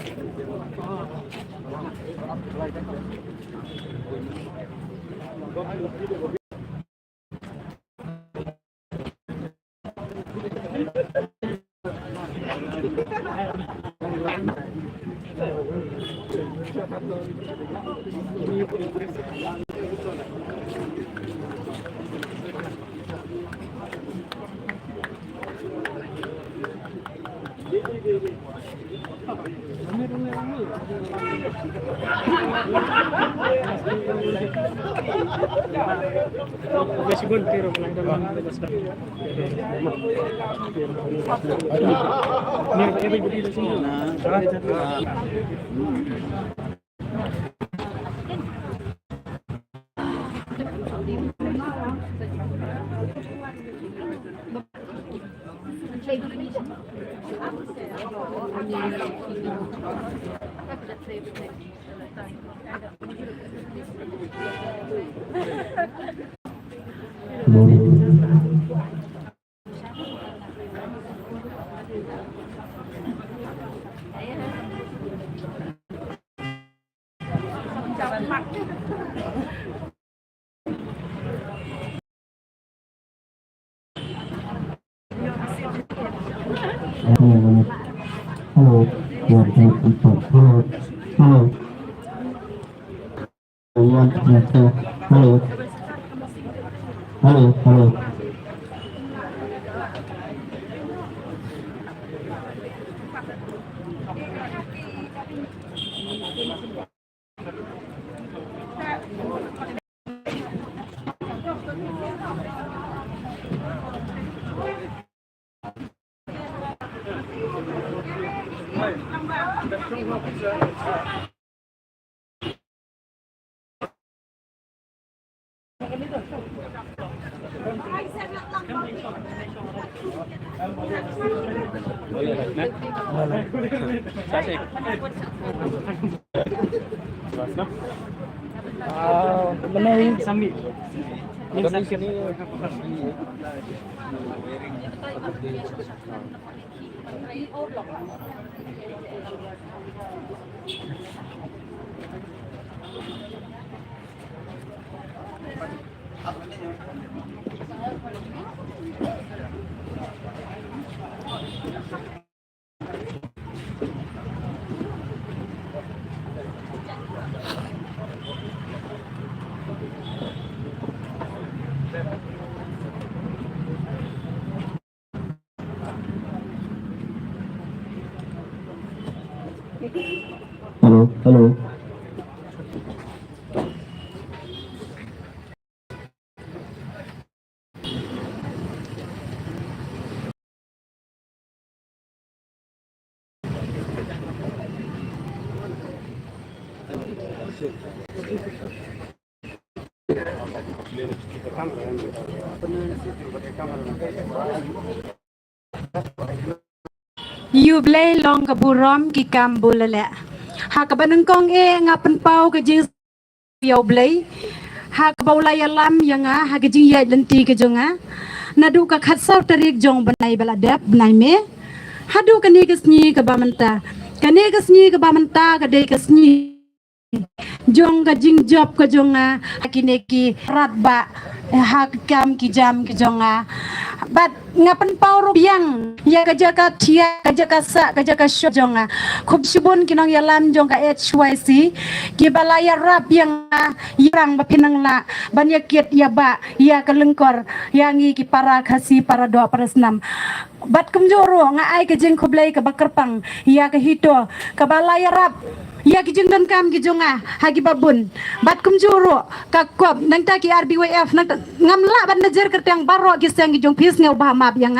Hello, hello, hello. Hello, hello, hello. Benar sambil Kami sini Hello, hello. You play long ka burom ki kam bulale. Ha ka banang kong ngapan pau ka jing yo play. Ha ka baulay alam yang ha ka jing yai lenti ka jonga. Nadu ka khatsau tarik jong banai baladap banai me. Hadu ka nigas ni ka bamanta. Ka nigas ni ka bamanta ka de kas ni. Jong ka jing job ka jonga akineki ratba hakam ki jam ki jonga bat ngapan pau yang ya ka jaka tia ka jaka sa ka jaka sho jonga khub sibun kinong yalam jong ka HYC ki balaya rap yang yang bapinang la banyak ya ba ya ka lengkor yang ki para khasi para doa para senam bat kumjoro nga ai ka jing khublai ka bakarpang ya ka hito ka balaya rap ya kijeng dan kam kijonga hagi babun bat kumjuro kakop nang taki RBWF nang ngamla ban najer kerteng baro kiseng kijong pis ngau bahama yang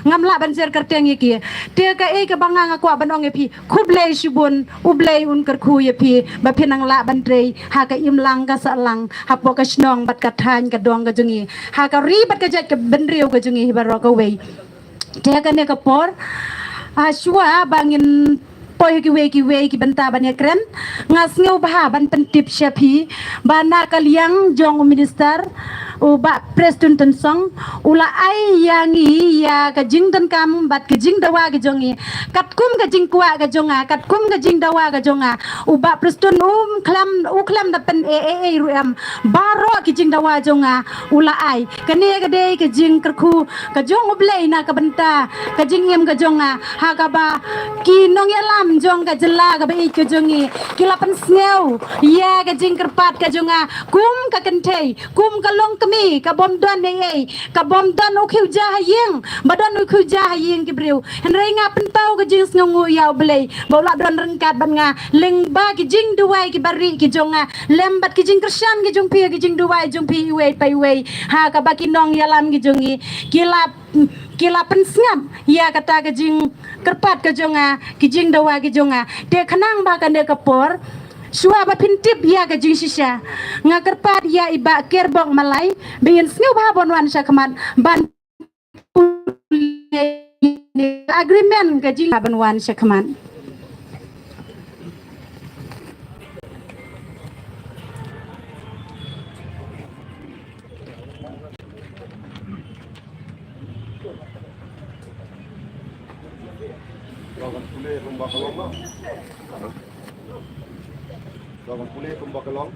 ngamla ban najer kerteng iki te ka ka banga ngakwa ban ong epi khublei shibun ublei un kerku yepi ba penang la ban trei ha ka imlang ka salang ha po ka snong bat ka than ka dong ka jungi ha ka ri bat ka jat ka benriu ka jungi baro ka wei te ka ne ka por shua bangin poi ki we ki benta banyak keren ngas ngau bah ban pentip syapi bana kaliang jong minister uba prestun tensong ula ai yang ya ka jing tan kam bat ka jing dawa ka jongi kat kum ka jing kwa ka jonga kat kum ka jing dawa ka jonga uba prestun klam da pen ruam baro ki jing dawa jonga ula ai ka ne ka de ka jing kerku ka jong ublei na ka benta ka jing em ka jonga ha ka ba ki nong ya lam jong ka jela ka ba ik ka jongi ki lapan sneu ya ka jing kerpat ka jonga kum ka kentei kum ka long kami ka bom dan nei ka bom dan o khiu ja hayeng badan o khiu ja hayeng ki breu hen rei nga pentau ka jing sngu ya blei bola don rengkat ban nga leng ba ki jing duai ki bari ki jonga lembat ki jing kersan ki jong pi ki jing duai jong pi we pai we ha ka ba ki nong ya lam ki jongi kila pensngam ya kata ke jing kerpat ke jonga ki jing dawa ki jonga de khanang ba kan de kapor suwa ba pintip ya ke jing shisha nga kerpat ya iba kerbong malai bin sneu ba bon wan syakman ban agreement ke jing ban wan syakman Lawan kulit tumbak kelong.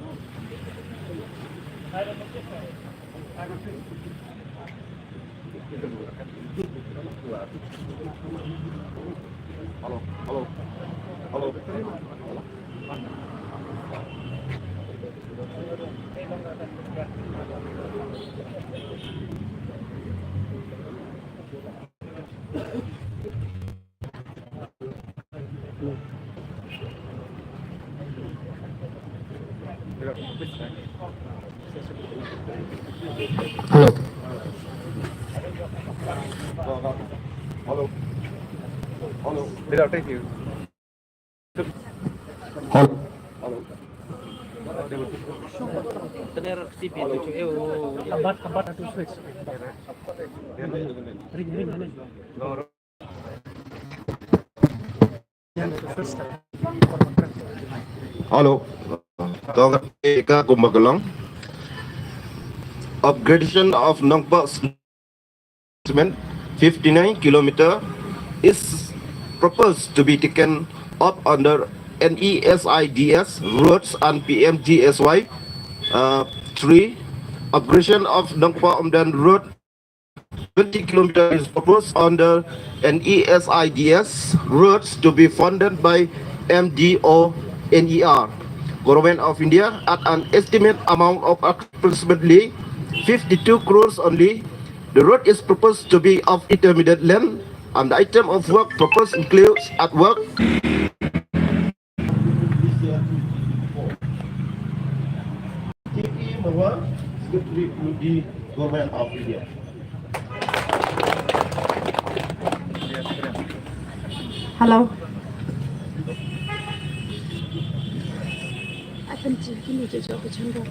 Halo, halo, halo. Halo. Halo. Halo. Without thank you. Halo. Halo. Tener TV tu tempat atau switch. Ring. Halo. Tong Ka Kumbagalong. Upgradation of Nongpa cement 59 km is proposed to be taken up under NESIDS roads and PMGSY 3. Upgradation of Nongpa Omdan road 20 km is proposed under NESIDS roads to be funded by MDONER Government of India at an estimate amount of approximately 52 crores only. The road is proposed to be of intermediate length and the item of work proposed includes at work Government of India. hello akan kini je jawab canggung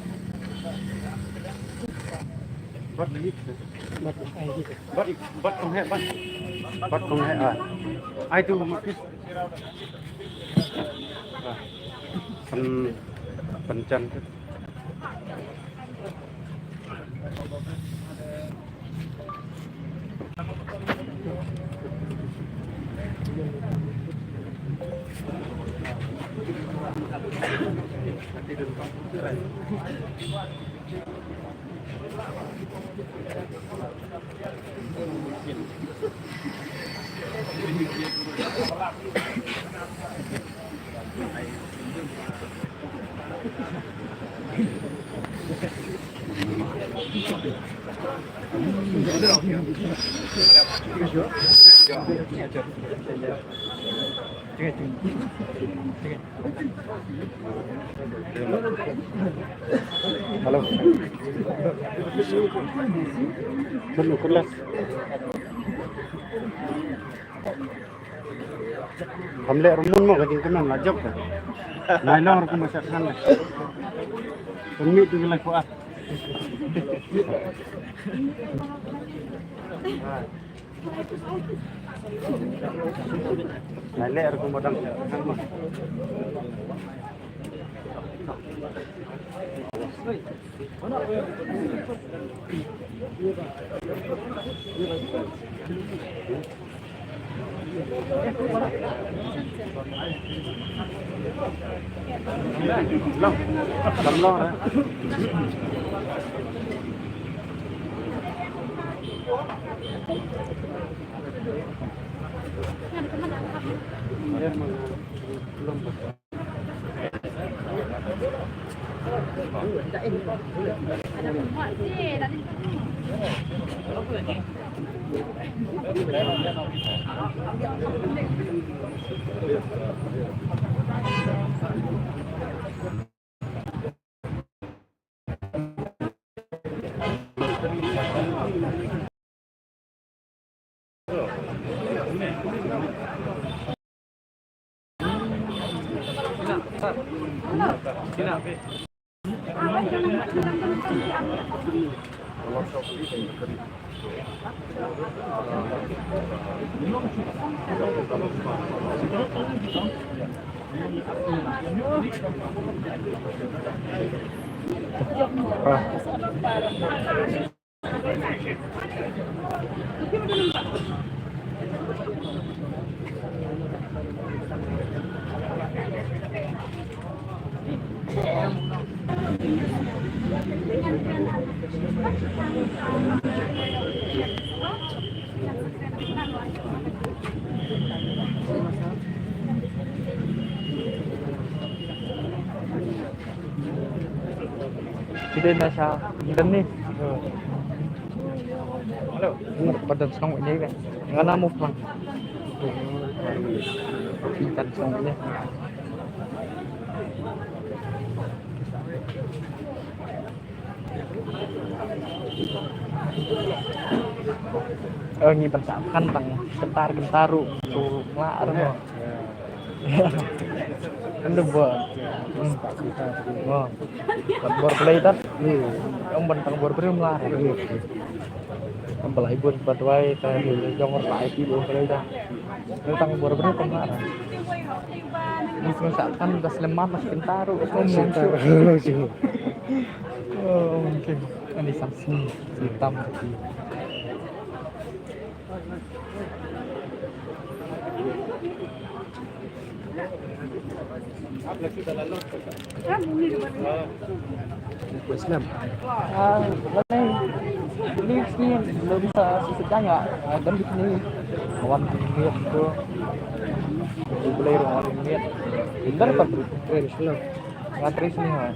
Bắt không hết ai tu một cái phần chân halo belum kelas hamle rumun mo kajing kenan lajab ka nailong ro kumasakan na kami tu gelang kuat nailek ro kumadang kan mah Lầm lo đấy. Kita na siya. Ilan ni? Halo. Badan song ini kan. Ngana mo pa. Ikan song ini. Ngi pensapkan tang gentar-gentaru suruh ngelar mo. Kan buat. Oh. Bor play tat. Ông bentang bor play melar. Ông pelai buat badwai ta jongor tai ti bor play ta. Tang bor play melar. Ini pensapkan das lemah mas gentaru ngomong. Oh, mungkin ini sanksi hitam. Islam. Ini sih belum bisa susah nggak? Dan di sini kawan lihat tuh, boleh orang lihat. Bentar pak, Islam. ngatri sini nggak?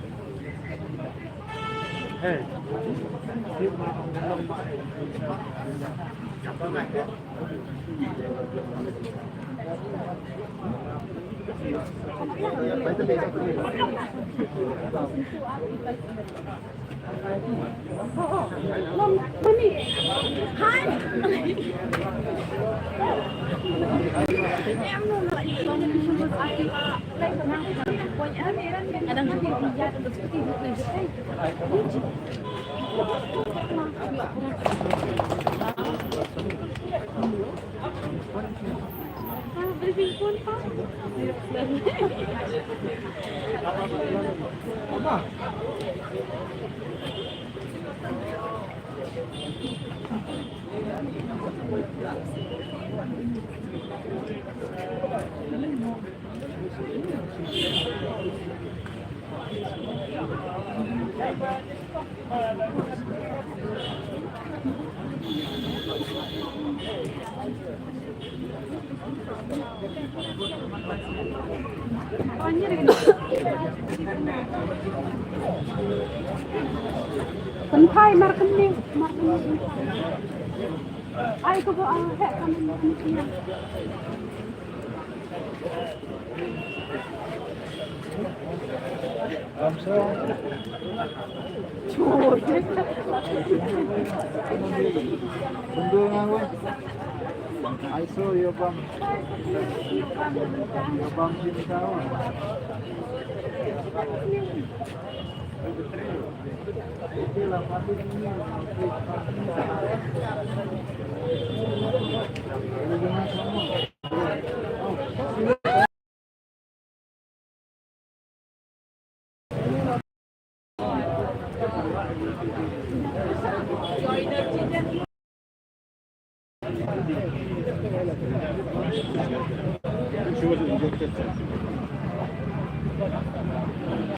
Con thay marketing. Ai có bộ hệ con Kynduh ngawang. Aiso yo bang. Yo bang sini kawan. Itulah pasti ini. She was injected.